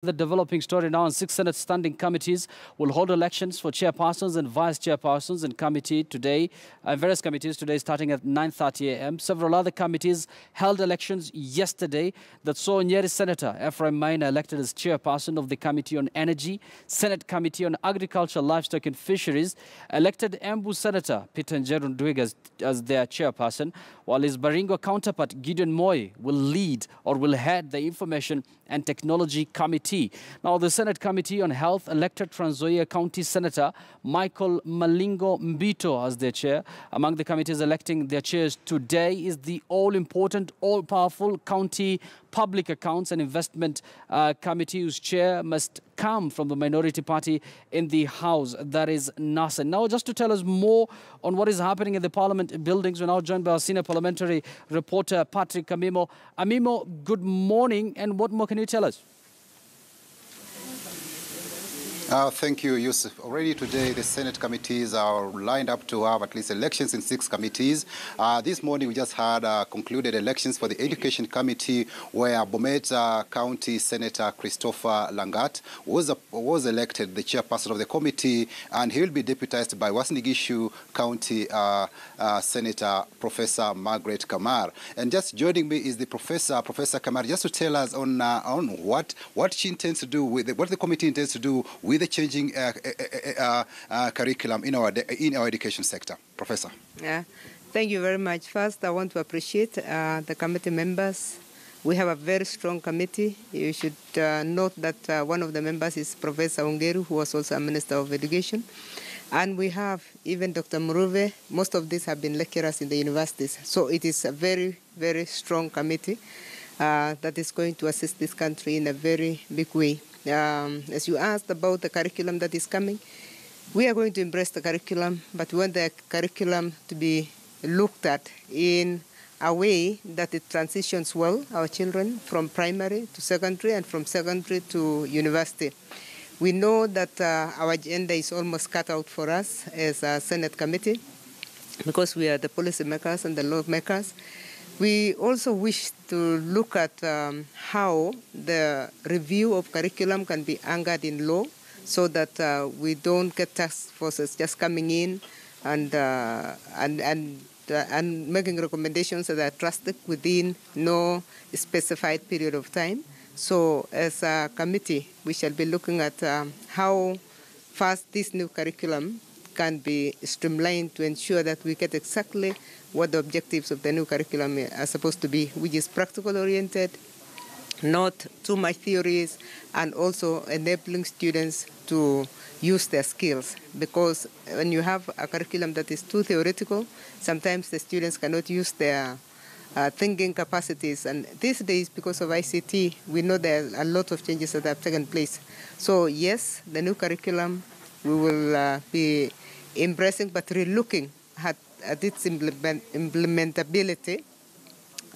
The developing story now on 6 Senate standing committees will hold elections for chairpersons and vice chairpersons in committee today, various committees today starting at 9:30 a.m. Several other committees held elections yesterday that saw Nyeri Senator Ephraim Maina elected as chairperson of the Committee on Energy, Senate Committee on Agriculture, Livestock and Fisheries, elected Embu Senator Peter Njeru Ndwiga as their chairperson, while his Baringo counterpart Gideon Moi will lead or will head the Information and Technology Committee. Now, the Senate Committee on Health elected Trans Nzoia County Senator Michael Malingo Mbito as their chair. Among the committees electing their chairs today is the all-important, all-powerful County Public Accounts and Investment Committee, whose chair must come from the minority party in the House, that is NASA. Now, just to tell us more on what is happening in the Parliament buildings, we're now joined by our senior parliamentary reporter, Patrick Amimo. Amimo, good morning, and what more can you tell us? Thank you, Yusuf. Already today, the Senate committees are lined up to have at least elections in 6 committees. This morning, we just had concluded elections for the Education Committee, where Bomet County Senator Christopher Langat was elected the chairperson of the committee, and he will be deputized by Uasin Gishu County Senator Professor Margaret Kamar. And just joining me is the Professor Kamar, just to tell us on what she intends to do with what the committee intends to do with the changing curriculum in our education sector. Professor. Yeah, thank you very much. First, I want to appreciate the committee members. We have a very strong committee. You should note that one of the members is Professor Ongeru, who was also a Minister of Education. And we have even Dr. Muruve. Most of these have been lecturers in the universities. So it is a very, very strong committee that is going to assist this country in a very big way. As you asked about the curriculum that is coming, we are going to embrace the curriculum, but we want the curriculum to be looked at in a way that it transitions well our children from primary to secondary and from secondary to university. We know that our agenda is almost cut out for us as a Senate committee because we are the policy makers and the law makers. We also wish to look at how the review of curriculum can be anchored in law so that we don't get task forces just coming in and making recommendations that are trusted within no specified period of time. So as a committee, we shall be looking at how fast this new curriculum can be streamlined to ensure that we get exactly what the objectives of the new curriculum are supposed to be, which is practical-oriented, not too much theories, and also enabling students to use their skills. Because when you have a curriculum that is too theoretical, sometimes the students cannot use their thinking capacities. And these days, because of ICT, we know there are a lot of changes that have taken place. So yes, the new curriculum we will be embracing, but relooking at its implementability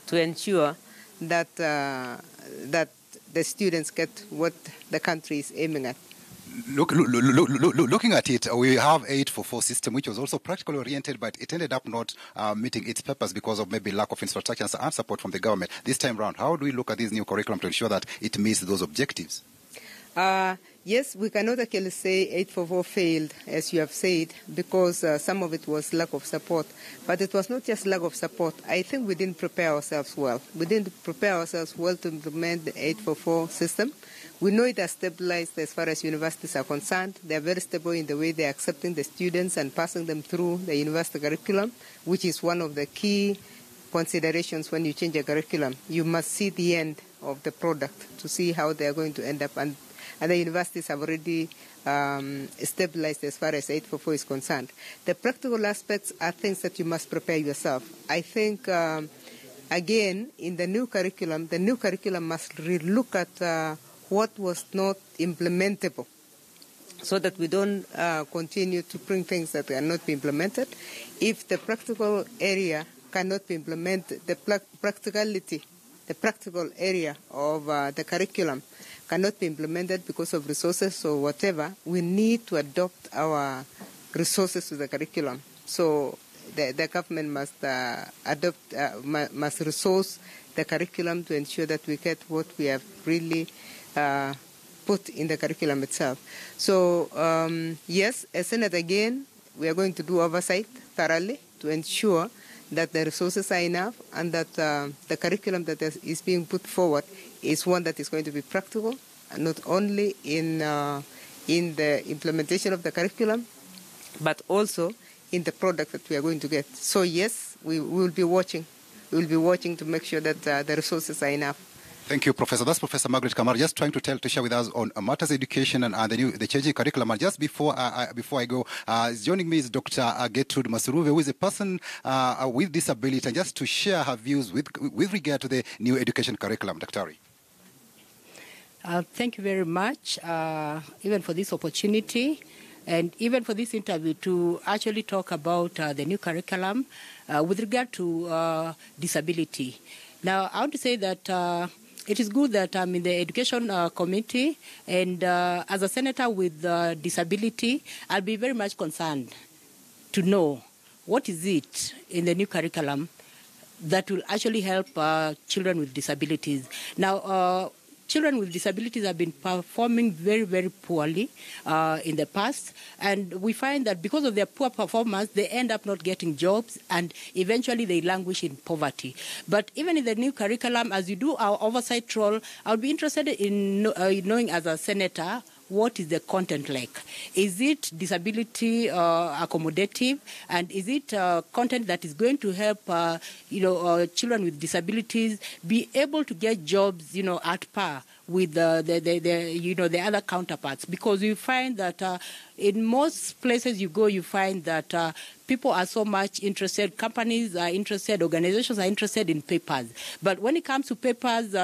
to ensure that that the students get what the country is aiming at. Looking at it, we have 844 system, which was also practically oriented, but it ended up not meeting its purpose because of maybe lack of infrastructure and support from the government. This time around, how do we look at this new curriculum to ensure that it meets those objectives? Yes, we cannot actually say 844 failed, as you have said, because some of it was lack of support. But it was not just lack of support. I think we didn't prepare ourselves well. We didn't prepare ourselves well to implement the 844 system. We know it has stabilized as far as universities are concerned. They are very stable in the way they are accepting the students and passing them through the university curriculum, which is one of the key considerations when you change a curriculum. You must see the end of the product to see how they are going to end up. And the universities have already stabilized as far as 844 is concerned. The practical aspects are things that you must prepare yourself. I think, again, in the new curriculum must relook at what was not implementable so that we don't continue to bring things that are not being implemented. If the practical area cannot be implemented, the practical area of the curriculum cannot be implemented because of resources or whatever, we need to adopt our resources to the curriculum. So the government must must resource the curriculum to ensure that we get what we have really put in the curriculum itself. So yes, as Senate again, we are going to do oversight thoroughly to ensure that the resources are enough and that the curriculum that is being put forward is one that is going to be practical, and not only in the implementation of the curriculum, but also in the product that we are going to get. So yes, we will be watching. We will be watching to make sure that the resources are enough. Thank you, Professor. That's Professor Margaret Kamara, just trying to share with us on matters education and the changing curriculum. And just before I go, joining me is Dr. Gertrude Masuruve, who is a person with disability, and just to share her views with regard to the new education curriculum. Dr. Thank you very much, even for this opportunity, and even for this interview to actually talk about the new curriculum with regard to disability. Now, I want to say that it is good that I'm in the Education Committee, and as a senator with disability, I'll be very much concerned to know what is it in the new curriculum that will actually help children with disabilities. Now, children with disabilities have been performing very, very poorly in the past, and we find that because of their poor performance, they end up not getting jobs, and eventually they languish in poverty. But even in the new curriculum, as you do our oversight role, I would be interested in knowing as a senator, what is the content like? Is it disability accommodative, and is it content that is going to help children with disabilities be able to get jobs at par with the other counterparts? Because you find that in most places you go, you find that people are so much interested, companies are interested, organizations are interested in papers. But when it comes to papers,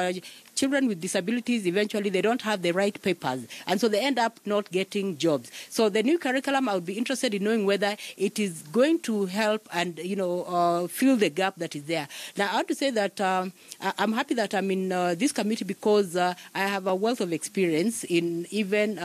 children with disabilities, eventually they don't have the right papers, and so they end up not getting jobs. So the new curriculum, I would be interested in knowing whether it is going to help and fill the gap that is there. Now, I want to say that I'm happy that I'm in this committee because I have a wealth of experience in even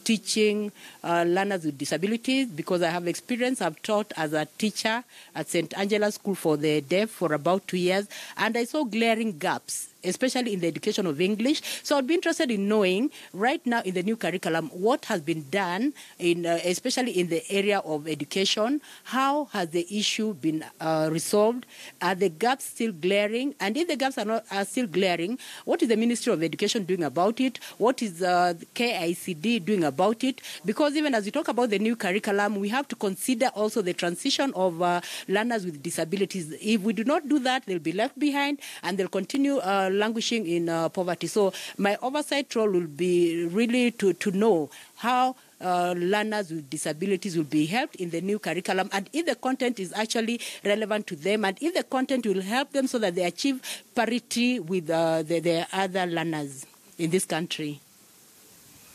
teaching learners with disabilities, because I have experience. I've taught as a teacher at St. Angela's School for the Deaf for about 2 years, and I saw glaring gaps, especially in the education of English. So I'd be interested in knowing right now in the new curriculum what has been done, especially in the area of education. How has the issue been resolved? Are the gaps still glaring? And if the gaps are still glaring, what is the Ministry of Education doing about it? What is the KICD doing about it? Because even as we talk about the new curriculum, we have to consider also the transition of learners with disabilities. If we do not do that, they'll be left behind and they'll continue languishing in poverty. So my oversight role will be really to know how learners with disabilities will be helped in the new curriculum, and if the content is actually relevant to them, and if the content will help them so that they achieve parity with the other learners in this country.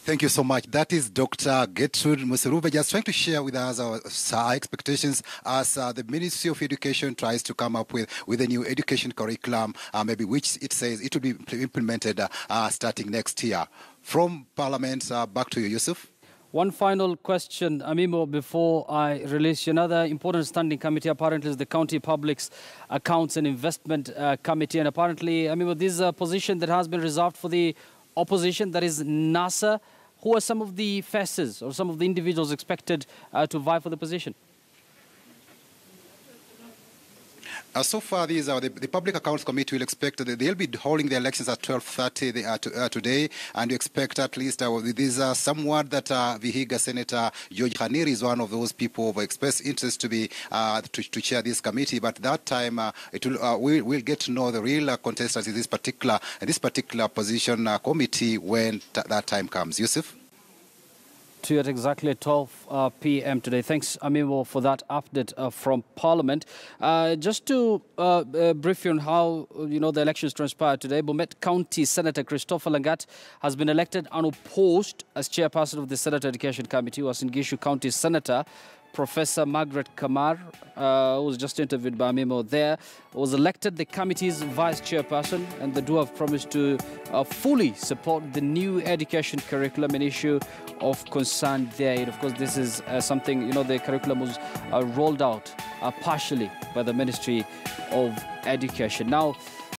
Thank you so much. That is Dr. Gertrude Museruve, just trying to share with us our expectations as the Ministry of Education tries to come up with a new education curriculum, maybe which it says it will be implemented starting next year. From Parliament, back to you, Yusuf. One final question, Amimo, before I release you. Another important standing committee apparently is the County Public Accounts and Investment Committee. And apparently, Amimo, this is a position that has been reserved for the opposition, that is NASA. Who are some of the faces or some of the individuals expected to vie for the position? So far, these are the Public Accounts Committee will expect that they'll be holding the elections at 12:30 today, and we expect at least these are somewhat that Vihiga Senator George Khaniri is one of those people who expressed interest to be to chair this committee. But that time, we'll get to know the real contestants in this particular position committee when that time comes. Yusuf? To you at exactly 12 p.m. today. Thanks, Amimo, for that update from Parliament. Just to brief you on how the elections transpired today, Bomet County Senator Christopher Langat has been elected unopposed as chairperson of the Senate Education Committee. Was Gishu County Senator Professor Margaret Kamara, who was just interviewed by Amimo there, was elected the committee's vice chairperson, and the duo have promised to fully support the new education curriculum, an issue of concern there. And of course, this is something, the curriculum was rolled out partially by the Ministry of Education. Now,